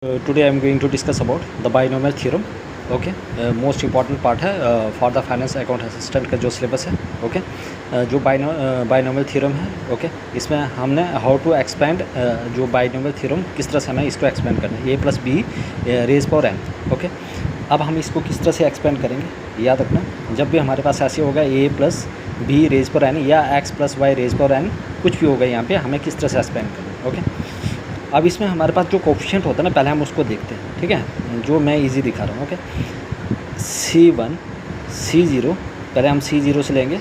Today I am going to discuss about the binomial theorem. Okay, most important part है for the finance account assistant का जो syllabus है. Okay, जो binomial theorem है. Okay, इसमें हमने हाउ टू एक्सपेंड जो बाइनोमियल थ्योरम किस तरह से हमें इसको एक्सपेंड करना है, a plus b raise power n. Okay, अब हम इसको किस तरह से एक्सपेंड करेंगे याद रखना. जब भी हमारे पास ऐसे होगा a plus b raise power n या x plus y raise power n, कुछ भी होगा यहाँ पे, हमें किस तरह से एक्सपेंड करना है. ओके, अब इसमें हमारे पास जो कोफिशिएंट होता है ना, पहले हम उसको देखते हैं. ठीक है, जो मैं इजी दिखा रहा हूँ. ओके, C1 C0, पहले हम C0 से लेंगे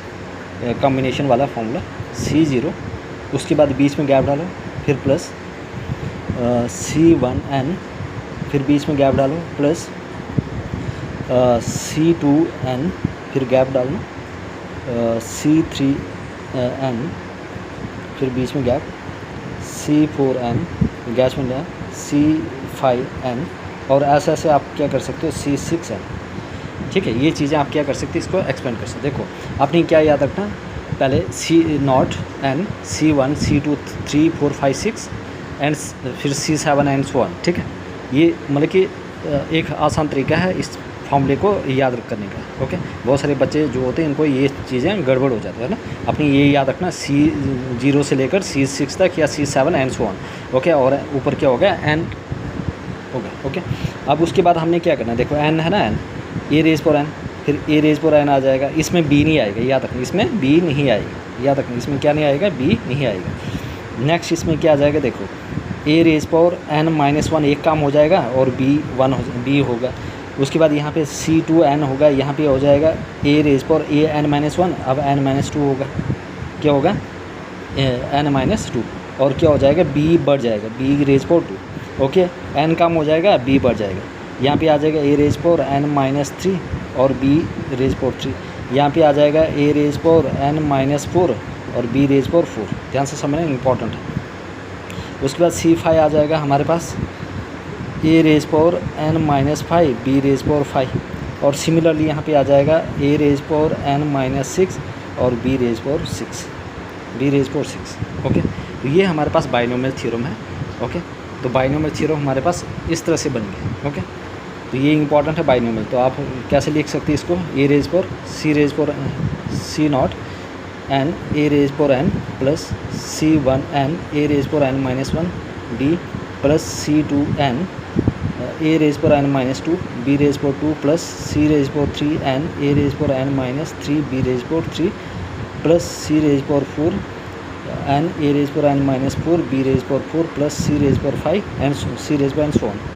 कॉम्बिनेशन वाला फॉर्मूला. C0, उसके बाद बीच में गैप डालो, फिर प्लस C1n, फिर बीच में गैप डालो, प्लस C2n, फिर गैप डालो, C3n, फिर बीच में गैप, C4n, गैस में लिया, C5n, और ऐसे ऐसे आप क्या कर सकते हो, C6n. ठीक है, ये चीज़ें आप क्या कर सकते हैं, इसको एक्सपेंड कर सकते. देखो, आपने क्या याद रखना, पहले C0 n, C1 C2 3 4 5 6 and फिर C7 एंड सो ऑन. ठीक है, ये मतलब कि एक आसान तरीका है इस फॉर्मूले को याद करने का. ओके, बहुत सारे बच्चे जो होते हैं इनको ये चीज़ें गड़बड़ हो जाती है ना. अपनी ये याद रखना, C0 से लेकर C6 तक या C7 and so on. Okay, और ऊपर क्या होगा, n होगा. ओके, अब उसके बाद हमने क्या करना है, देखो n है ना, n ए रेज पर n, फिर ए रेज पर n आ जाएगा. इसमें b नहीं आएगा, याद रखना, इसमें b नहीं आएगा. याद रखना, इसमें क्या नहीं आएगा, b नहीं आएगा. नेक्स्ट इसमें क्या आ जाएगा, देखो ए रेज पावर n-1 एक काम हो जाएगा और b होगा. उसके बाद यहाँ पे C2n होगा, यहाँ पे हो जाएगा ए रेज पावर n-1, अब n-2 होगा. क्या होगा, n-2, और क्या हो जाएगा, b बढ़ जाएगा, b raise power 2. Okay, n कम हो जाएगा, b बढ़ जाएगा. यहाँ पे आ जाएगा ए रेज पावर n-3 और b रेज पावर 3. यहाँ पे आ जाएगा ए रेज पावर n-4 और b रेज पावर 4. ध्यान से समझना, इंपॉर्टेंट है. उसके बाद C5 आ जाएगा हमारे पास, a raise power n-5 b raise power 5, और सिमिलरली यहाँ पे आ जाएगा ए रेज पावर n-6 और b रेज पावर 6. ओके, तो ये हमारे पास बाइनोमियल थ्योरम है. ओके, तो बाइनोमियल थ्योरम हमारे पास इस तरह से बन गया. ओके, तो ये इंपॉर्टेंट है बाइनोमियल. तो आप कैसे लिख सकते हैं इसको, a raise power C0 n a raise power n plus C1n a raise power n-1 d plus C2n a raise power n-2 b raise power 2 plus C raise power 3n a raise power n-3 b raise power 3 plus C raise power 4 n a raise power n-4 b raise power 4 plus C raise power 5 and C raise power n so on.